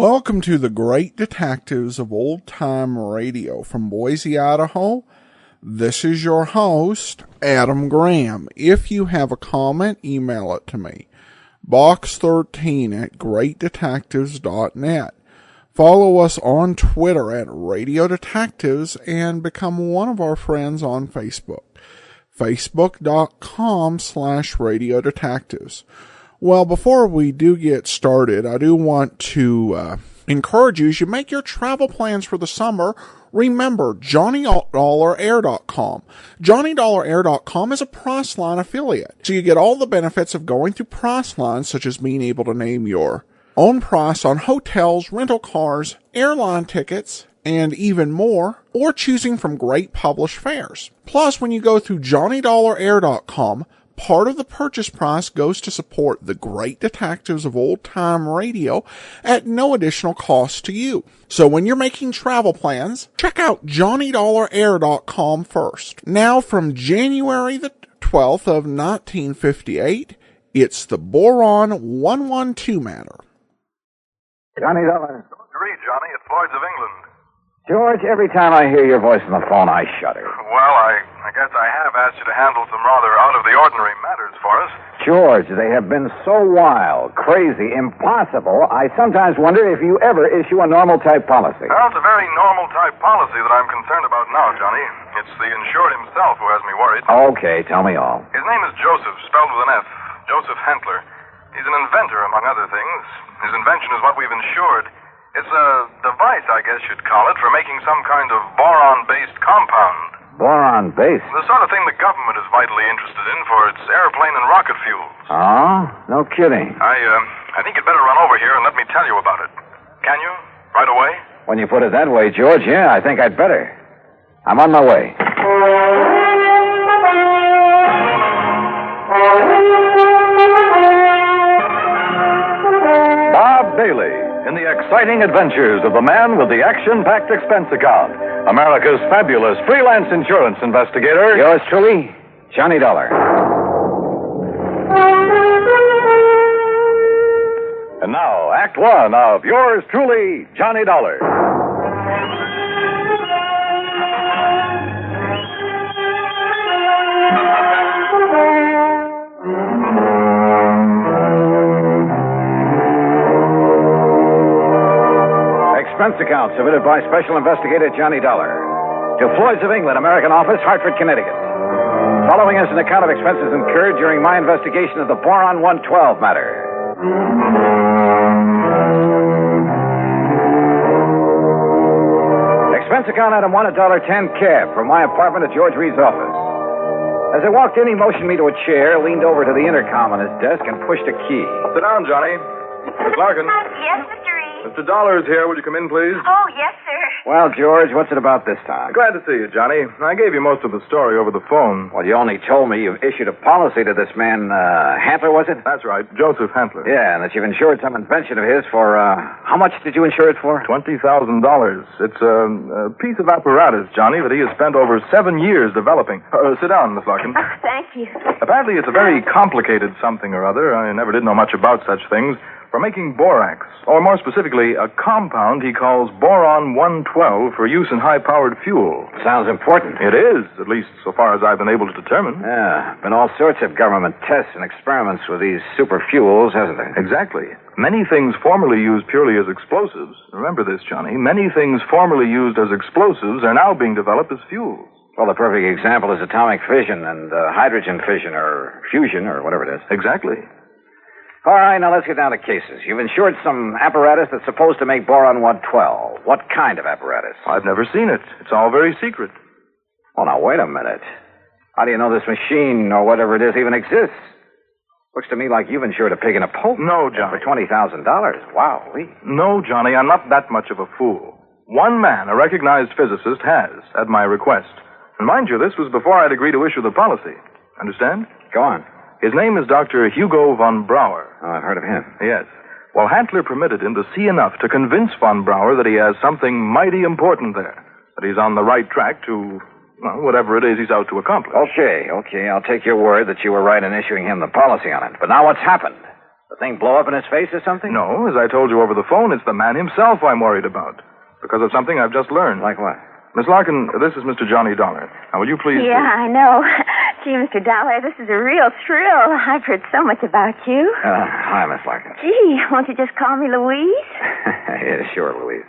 Welcome to the Great Detectives of Old Time Radio from Boise, Idaho. This is your host, Adam Graham. If you have a comment, email it to me. box13@greatdetectives.net. Follow us on Twitter at Radio Detectives and become one of our friends on Facebook. Facebook.com/Radio Detectives. Well, before we do get started, I do want to encourage you as you make your travel plans for the summer. Remember, JohnnyDollarAir.com. JohnnyDollarAir.com is a Priceline affiliate, so you get all the benefits of going through Priceline, such as being able to name your own price on hotels, rental cars, airline tickets, and even more, or choosing from great published fares. Plus, when you go through JohnnyDollarAir.com, part of the purchase price goes to support the Great Detectives of Old Time Radio at no additional cost to you. So when you're making travel plans, check out JohnnyDollarAir.com first. Now from January the 12th of 1958, it's the Boron 112 matter. Johnny Dollar. Don't read, Johnny. It's Lloyd's of England. George, every time I hear your voice on the phone, I shudder. Well, I guess I have asked you to handle some rather out-of-the-ordinary matters for us. George, they have been so wild, crazy, impossible, I sometimes wonder if you ever issue a normal-type policy. Well, it's a very normal-type policy that I'm concerned about now, Johnny. It's the insured himself who has me worried. Okay, tell me all. His name is Joseph, spelled with an F. Joseph Hentler. He's an inventor, among other things. His invention is what we've insured. It's a device, I guess you'd call it, for making some kind of boron-based compound. Boron-based? The sort of thing the government is vitally interested in for its airplane and rocket fuels. Oh? No kidding. I think you'd better run over here and let me tell you about it. Can you? Right away? When you put it that way, George, yeah, I think I'd better. I'm on my way. Bob Bailey, in the exciting adventures of the man with the action-packed expense account, America's fabulous freelance insurance investigator. Yours truly, Johnny Dollar. And now, Act One of yours truly, Johnny Dollar. Expense account submitted by Special Investigator Johnny Dollar to Floyd's of England, American Office, Hartford, Connecticut. Following is an account of expenses incurred during my investigation of the Boron 112 matter. Expense account item 1, $1.10 cab from my apartment to George Reed's office. As I walked in, he motioned me to a chair, leaned over to the intercom on his desk, and pushed a key. Sit down, Johnny. Miss Larkin. Yes, Mr. Reed. Mr. Dollar is here. Would you come in, please? Oh, yes, sir. Well, George, what's it about this time? Glad to see you, Johnny. I gave you most of the story over the phone. Well, you only told me you've issued a policy to this man, Hantler, was it? That's right, Joseph Hentler. Yeah, and that you've insured some invention of his for, how much did you insure it for? $20,000. It's a piece of apparatus, Johnny, that he has spent over 7 years developing. Sit down, Miss Larkin. Oh, thank you. Apparently, it's a very complicated something or other. I never did know much about such things. For making borax, or more specifically, a compound he calls Boron 112 for use in high-powered fuel. Sounds important. It is, at least so far as I've been able to determine. Yeah, been all sorts of government tests and experiments with these super fuels, hasn't there? Exactly. Many things formerly used purely as explosives, remember this, Johnny, many things formerly used as explosives are now being developed as fuels. Well, the perfect example is atomic fission and hydrogen fission or fusion or whatever it is. Exactly. All right, now let's get down to cases. You've insured some apparatus that's supposed to make boron 112. What kind of apparatus? I've never seen it. It's all very secret. Oh, now, wait a minute. How do you know this machine or whatever it is even exists? Looks to me like you've insured a pig in a poke. No, Johnny. For $20,000. Wow. No, Johnny, I'm not that much of a fool. One man, a recognized physicist, has, at my request. And mind you, this was before I'd agreed to issue the policy. Understand? Go on. His name is Dr. Hugo von Brauer. Oh, I've heard of him. Yes. Well, Hantler permitted him to see enough to convince von Brauer that he has something mighty important there. That he's on the right track to, well, whatever it is he's out to accomplish. Okay. I'll take your word that you were right in issuing him the policy on it. But now what's happened? The thing blow up in his face or something? No, as I told you over the phone, it's the man himself I'm worried about. Because of something I've just learned. Like what? Miss Larkin, this is Mr. Johnny Dollar. Now, will you please... Yeah, I know. Gee, Mr. Dollar, this is a real thrill. I've heard so much about you. Hi, Miss Larkin. Gee, won't you just call me Louise? Yeah, sure, Louise.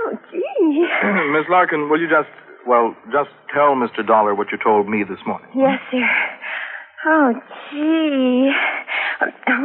Oh, gee. Miss Larkin, will you just tell Mr. Dollar what you told me this morning? Yes, sir. Oh, gee.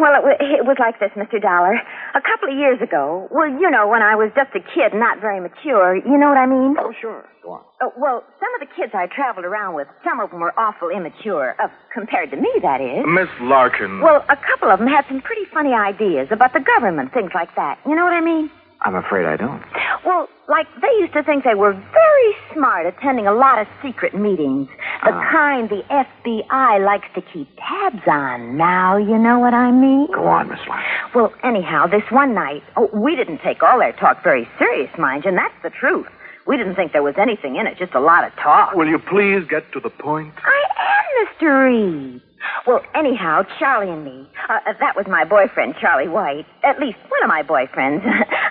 Well, it was like this, Mr. Dollar. A couple of years ago, well, you know, when I was just a kid, not very mature, you know what I mean? Oh, sure. Go on. Well, some of the kids I traveled around with, some of them were awful immature, compared to me, that is. Miss Larkin. Well, a couple of them had some pretty funny ideas about the government, things like that. You know what I mean? I'm afraid I don't. Well, like, they used to think they were very smart attending a lot of secret meetings. The kind the FBI likes to keep tabs on. Now, you know what I mean? Go on, Miss Larkin. Well, anyhow, this one night, we didn't take all their talk very serious, mind you, and that's the truth. We didn't think there was anything in it, just a lot of talk. Will you please get to the point? I am, Mr. Reed. Well, anyhow, Charlie and me, that was my boyfriend, Charlie White. At least one of my boyfriends.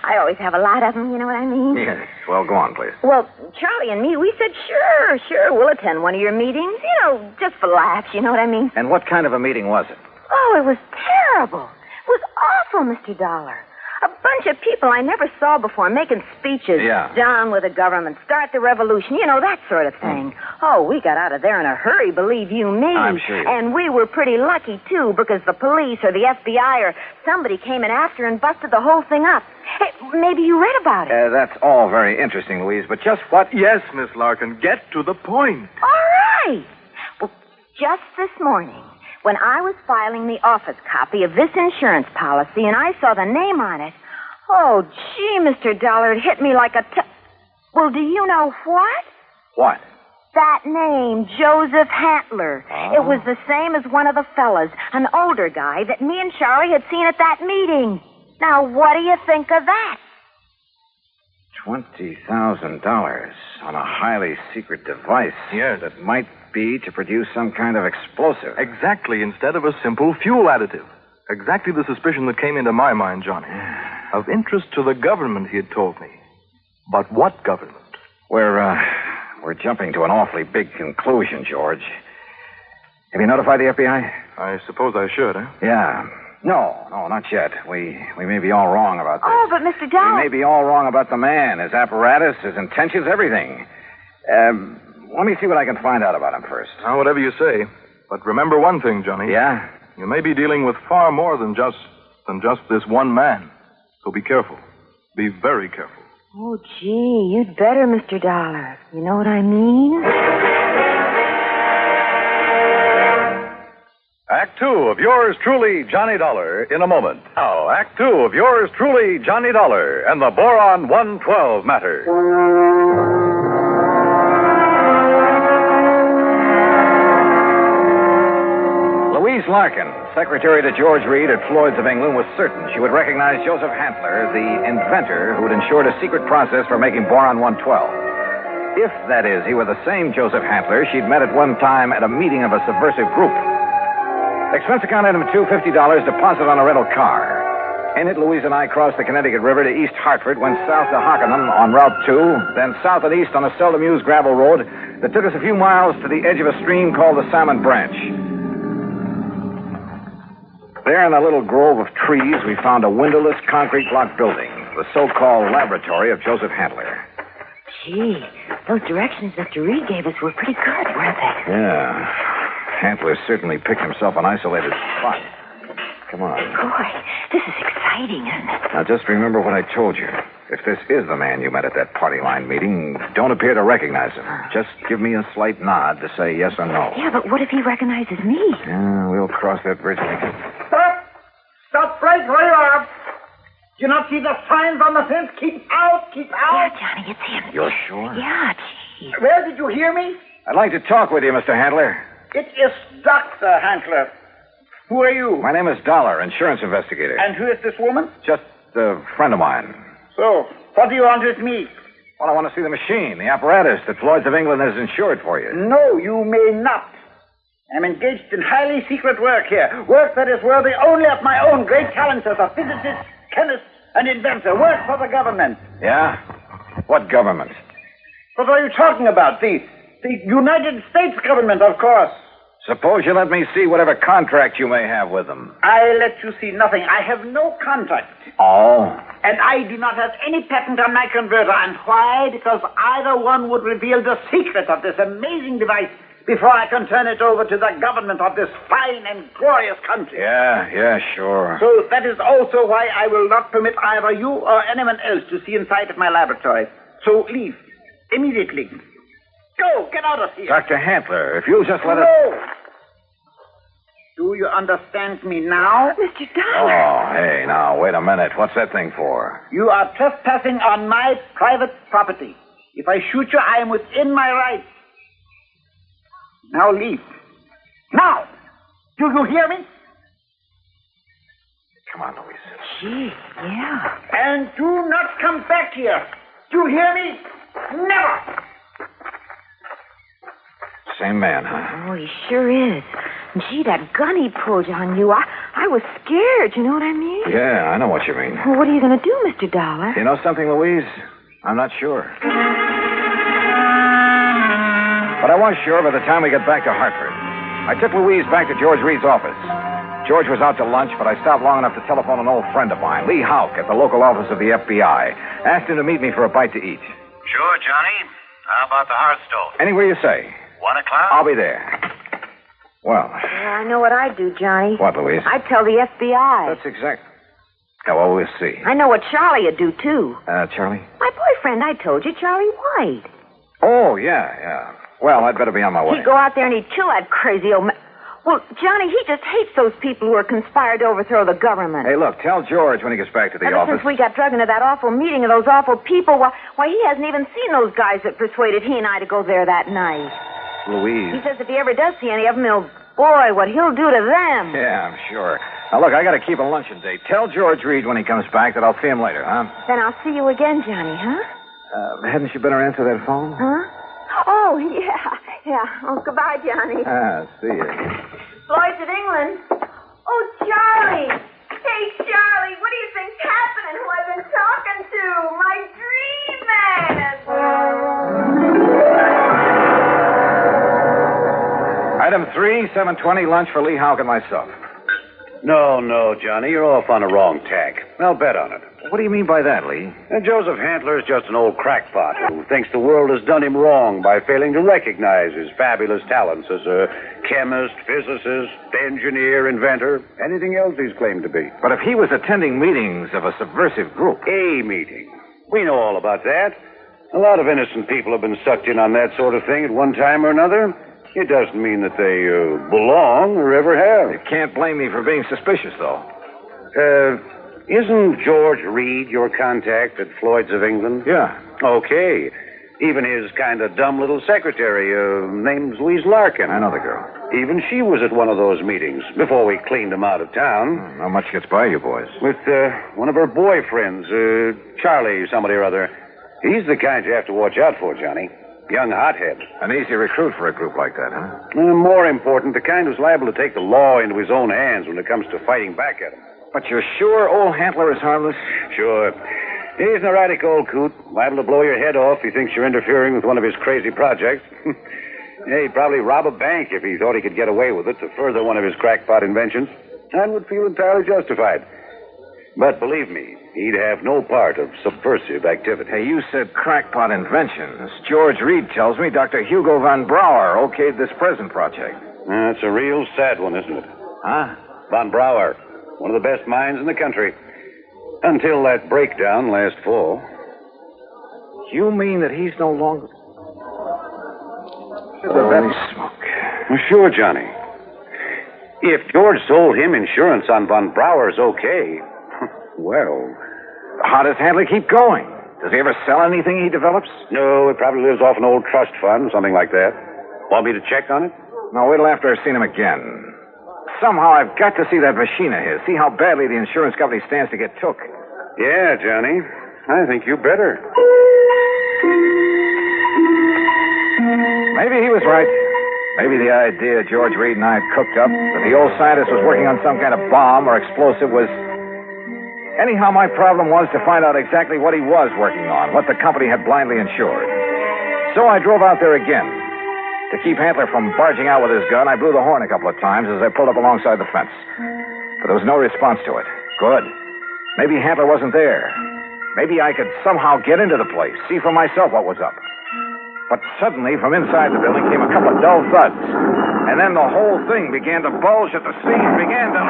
I always have a lot of them, you know what I mean? Yes. Well, go on, please. Well, Charlie and me, we said, sure, we'll attend one of your meetings, you know, just for laughs, you know what I mean? And what kind of a meeting was it? Oh, it was terrible. It was awful, Mr. Dollar. A bunch of people I never saw before making speeches. Yeah. Down with the government, start the revolution, you know, that sort of thing. Oh, we got out of there in a hurry, believe you me. I'm sure you did. And we were pretty lucky, too, because the police or the FBI or somebody came in after and busted the whole thing up. Hey, maybe you read about it. That's all very interesting, Louise, but just what... Yes, Miss Larkin, get to the point. All right. Well, just this morning, when I was filing the office copy of this insurance policy and I saw the name on it, oh, gee, Mr. Dollar, it hit me like a... Well, do you know what? What? That name, Joseph Hantler. Oh. It was the same as one of the fellas, an older guy that me and Charlie had seen at that meeting. Now, what do you think of that? $20,000 on a highly secret device. Yes. That might be to produce some kind of explosive. Exactly, instead of a simple fuel additive. Exactly the suspicion that came into my mind, Johnny. Of interest to the government, he had told me. But what government? We're jumping to an awfully big conclusion, George. Have you notified the FBI? I suppose I should, eh? Yeah. No, not yet. We may be all wrong about this. Oh, but Mr. Dollar... We may be all wrong about the man, his apparatus, his intentions, everything. Let me see what I can find out about him first. Now, whatever you say. But remember one thing, Johnny. Yeah? You may be dealing with far more than just this one man. So be careful. Be very careful. Oh, gee, you'd better, Mr. Dollar. You know what I mean? Act two of yours truly, Johnny Dollar, in a moment. Now, Act two of yours truly, Johnny Dollar, and the Boron 112 matter. Louise Larkin, secretary to George Reed at Floyd's of England, was certain she would recognize Joseph Hantler, the inventor who had ensured a secret process for making Boron 112. If, that is, he were the same Joseph Hantler she'd met at one time at a meeting of a subversive group. Expense account item 2, $50, deposit on a rental car. In it, Louise and I crossed the Connecticut River to East Hartford, went south to Hockenham on Route 2, then south and east on a seldom used gravel road that took us a few miles to the edge of a stream called the Salmon Branch. There in a little grove of trees, we found a windowless concrete block building, the so-called laboratory of Joseph Hantler. Gee, those directions Mr. Reed gave us were pretty good, weren't they? Yeah. Hantler certainly picked himself an isolated spot. Come on. Boy, this is exciting, isn't it? Now, just remember what I told you. If this is the man you met at that party line meeting, don't appear to recognize him. Just give me a slight nod to say yes or no. Yeah, but what if he recognizes me? Yeah, we'll cross that bridge when we get... Stop! Stop right where you are. Do you not see the signs on the fence? Keep out! Keep Yeah, out! Johnny, it's him. You're sure? Yeah, gee. Where did you hear me? I'd like to talk with you, Mr. Hantler. It is Dr. Hantler. Who are you? My name is Dollar, insurance investigator. And who is this woman? Just a friend of mine. So, what do you want with me? Well, I want to see the machine, the apparatus that Floyd's of England has insured for you. No, you may not. I'm engaged in highly secret work here. Work that is worthy only of my own great talents as a physicist, chemist, and inventor. Work for the government. Yeah? What government? What are you talking about? The United States government, of course. Suppose you let me see whatever contract you may have with them. I let you see nothing. I have no contract. Oh? And I do not have any patent on my converter. And why? Because either one would reveal the secret of this amazing device before I can turn it over to the government of this fine and glorious country. Yeah, sure. So that is also why I will not permit either you or anyone else to see inside of my laboratory. So leave. Immediately. Go, get out of here. Dr. Hantler, if you'll just let us... No. Do you understand me now? Mr. Dollar. Oh, hey, now, wait a minute. What's that thing for? You are trespassing on my private property. If I shoot you, I am within my rights. Now leave. Now! Do you hear me? Come on, Louise. Gee, yeah. And do not come back here. Do you hear me? Never! Same man, huh? Oh, he sure is. Gee, that gun he pulled on you, I was scared, you know what I mean? Yeah, I know what you mean. Well, what are you going to do, Mr. Dollar? You know something, Louise? I'm not sure. But I was sure by the time we got back to Hartford. I took Louise back to George Reed's office. George was out to lunch, but I stopped long enough to telephone an old friend of mine, Lee Houck, at the local office of the FBI. Asked him to meet me for a bite to eat. Sure, Johnny. How about the Hearthstone? Anywhere you say. 1 o'clock? I'll be there. Well. Yeah, I know what I'd do, Johnny. What, Louise? I'd tell the FBI. That's exact. Yeah, well, we'll see. I know what Charlie would do, too. Charlie? My boyfriend, I told you, Charlie White. Oh, yeah. Well, I'd better be on my way. He'd go out there and he'd kill that crazy old man. Well, Johnny, he just hates those people who are conspired to overthrow the government. Hey, look, tell George when he gets back to the Ever office. since we got drugged into that awful meeting of those awful people, why, he hasn't even seen those guys that persuaded he and I to go there that night. Louise. He says if he ever does see any of them, boy, what he'll do to them. Yeah, I'm sure. Now, look, I got to keep a luncheon date. Tell George Reed when he comes back that I'll see him later, huh? Then I'll see you again, Johnny, huh? Hadn't you better answer that phone? Huh? Oh, yeah. Oh, goodbye, Johnny. See you. Lloyd's of England. Oh, Charlie. Hey, Charlie, what do you think's happening? Who I've been talking to? My dream man. Item 3, 7:20, lunch for Lee Houck and myself. No, Johnny. You're off on the wrong tack. I'll bet on it. What do you mean by that, Lee? And Joseph Hantler is just an old crackpot who thinks the world has done him wrong by failing to recognize his fabulous talents as a chemist, physicist, engineer, inventor, anything else he's claimed to be. But if he was attending meetings of a subversive group... A meeting. We know all about that. A lot of innocent people have been sucked in on that sort of thing at one time or another. It doesn't mean that they belong or ever have. You can't blame me for being suspicious, though. Isn't George Reed your contact at Floyd's of England? Yeah. Okay. Even his kind of dumb little secretary, name's Louise Larkin. I know the girl. Even she was at one of those meetings before we cleaned him out of town. Not much gets by you boys. With one of her boyfriends, Charlie somebody or other. He's the kind you have to watch out for, Johnny. Young hothead. An easy recruit for a group like that, huh? More important, the kind who's liable to take the law into his own hands when it comes to fighting back at him. But you're sure old Hantler is harmless? Sure. He's an erratic old coot, liable to blow your head off if he thinks you're interfering with one of his crazy projects. He'd probably rob a bank if he thought he could get away with it to further one of his crackpot inventions, and would feel entirely justified. But believe me, he'd have no part of subversive activity. Hey, you said crackpot inventions. George Reed tells me Dr. Hugo von Brauer okayed this present project. It's a real sad one, isn't it? Huh? Von Brauer, one of the best minds in the country. Until that breakdown last fall. You mean that he's no longer... Holy smoke. Well, sure, Johnny. If George sold him insurance on von Brauer's okay... Well, how does Handley keep going? Does he ever sell anything he develops? No, it probably lives off an old trust fund, something like that. Want me to check on it? No, wait till after I've seen him again. Somehow I've got to see that machine of his, see how badly the insurance company stands to get took. Yeah, Johnny. I think you better. Maybe he was right. Maybe the idea George Reed and I had cooked up that the old scientist was working on some kind of bomb or explosive was... Anyhow, my problem was to find out exactly what he was working on, what the company had blindly insured. So I drove out there again. To keep Handler from barging out with his gun, I blew the horn a couple of times as I pulled up alongside the fence. But there was no response to it. Good. Maybe Handler wasn't there. Maybe I could somehow get into the place, see for myself what was up. But suddenly, from inside the building came a couple of dull thuds. And then the whole thing began to bulge at the seams, began to...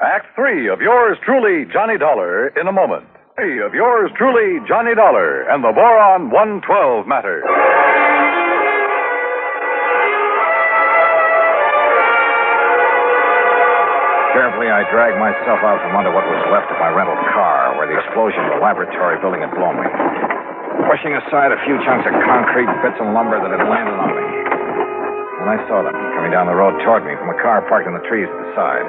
Act 3 of yours truly, Johnny Dollar, in a moment. 3 of yours truly, Johnny Dollar, and the Boron 112 matter. Carefully, I dragged myself out from under what was left of my rental car, where the explosion of the laboratory building had blown me, pushing aside a few chunks of concrete, bits of lumber that had landed on me. And I saw them coming down the road toward me from a car parked in the trees at the side.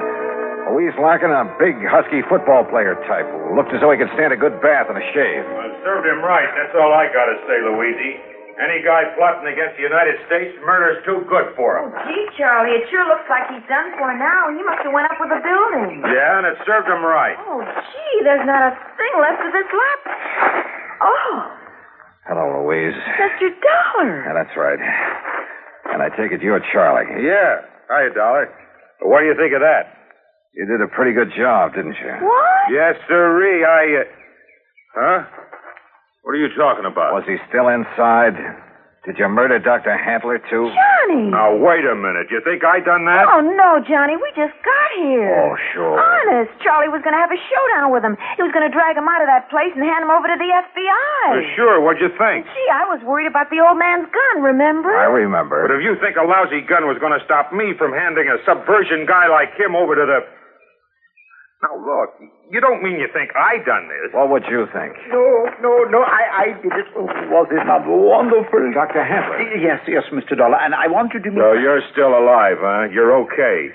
Louise Larkin, a big, husky football player type who looked as though he could stand a good bath and a shave. Well, served him right. That's all I got to say, Louise. Any guy plotting against the United States, murder's too good for him. Oh, gee, Charlie, it sure looks like he's done for now. He must have went up with the building. Yeah, and it served him right. Oh, gee, there's not a thing left of this lap. Oh, Hello, Louise. Mr. Dollar. Yeah, that's right. And I take it you're Charlie. Yeah. Hiya, Dollar. What do you think of that? You did a pretty good job, didn't you? What? Yes, sirree. Huh? What are you talking about? Was he still inside? Did you murder Dr. Handler, too? Johnny. Now, wait a minute. You think I done that? Oh, no, Johnny. We just got here. Oh, sure. Honest. Charlie was going to have a showdown with him. He was going to drag him out of that place and hand him over to the FBI. Sure. What'd you think? Gee, I was worried about the old man's gun, remember? I remember. But if you think a lousy gun was going to stop me from handing a subversion guy like him over to the... Now, look, you don't mean you think I done this. What would you think? No, I did it. Oh, was it not wonderful? Dr. Handler. Yes, Mr. Dollar, and I want you to meet... So you're still alive, huh? You're okay.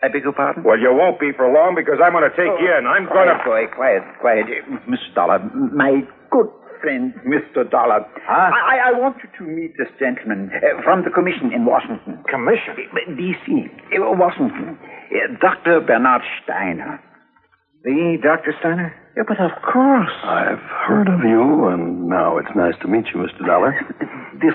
I beg your pardon? Well, you won't be for long because I'm going to take you in. I'm going to... Quiet. Mr. Dollar, my good friend, Mr. Dollar. Huh? I want you to meet this gentleman from the commission in Washington. Commission? D.C., Washington. Dr. Bernard Steiner. The Dr. Steiner? Yeah, but of course. I've heard of you, and now it's nice to meet you, Mr. Dollar. This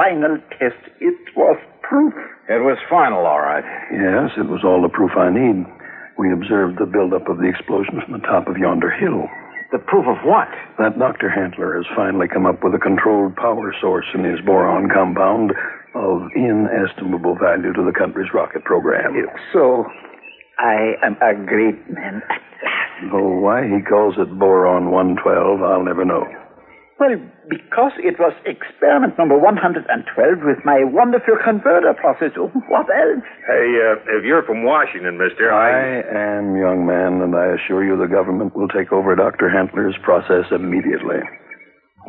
final test, it was proof. It was final, all right. Yes, it was all the proof I need. We observed the buildup of the explosion from the top of yonder hill. The proof of what? That Dr. Handler has finally come up with a controlled power source in his boron compound of inestimable value to the country's rocket program. So, I am a great man at last. Though why he calls it Boron 112, I'll never know. Well, because it was experiment number 112 with my wonderful converter process. What else? Hey, if you're from Washington, mister, I am, young man, and I assure you the government will take over Dr. Handler's process immediately.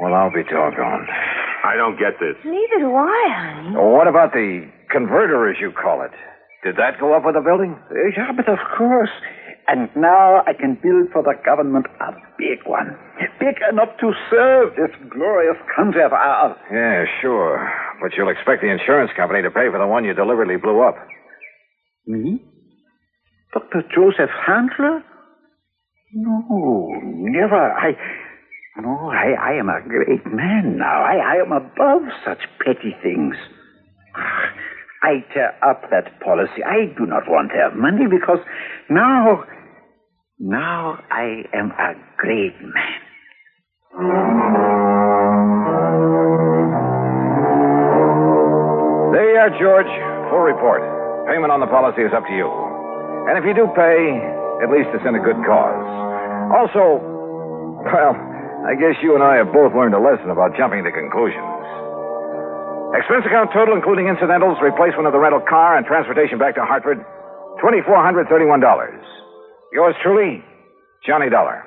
Well, I'll be doggone. I don't get this. Neither do I, honey. Well, what about the converter, as you call it? Did that go up with the building? Yeah, but of course. And now I can build for the government a big one. Big enough to serve this glorious country of ours. Yeah, sure. But you'll expect the insurance company to pay for the one you deliberately blew up. Me? Dr. Joseph Handler? No, never. I am a great man now. I am above such petty things. I tear up that policy. I do not want their money because now I am a great man. There you are, George. Full report. Payment on the policy is up to you. And if you do pay, at least it's in a good cause. Also, well, I guess you and I have both learned a lesson about jumping to conclusions. Expense account total, including incidentals, replacement of the rental car, and transportation back to Hartford, $2,431. Yours truly, Johnny Dollar.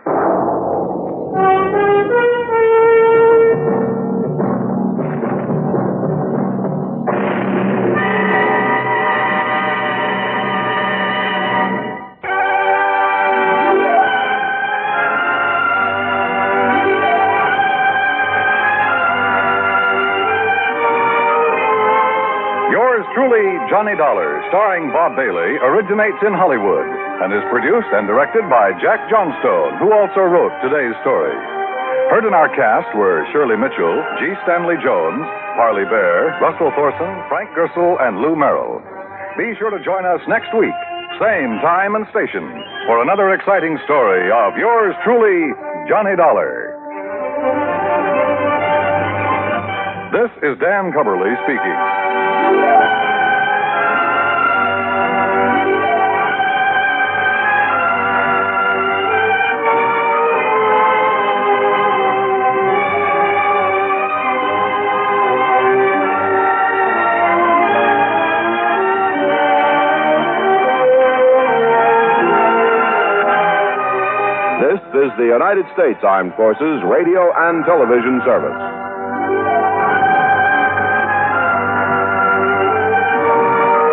Truly, Johnny Dollar, starring Bob Bailey, originates in Hollywood and is produced and directed by Jack Johnstone, who also wrote today's story. Heard in our cast were Shirley Mitchell, G. Stanley Jones, Harley Bear, Russell Thorson, Frank Gersel, and Lou Merrill. Be sure to join us next week, same time and station, for another exciting story of yours truly, Johnny Dollar. This is Dan Cumberly speaking. This is the United States Armed Forces Radio and Television Service.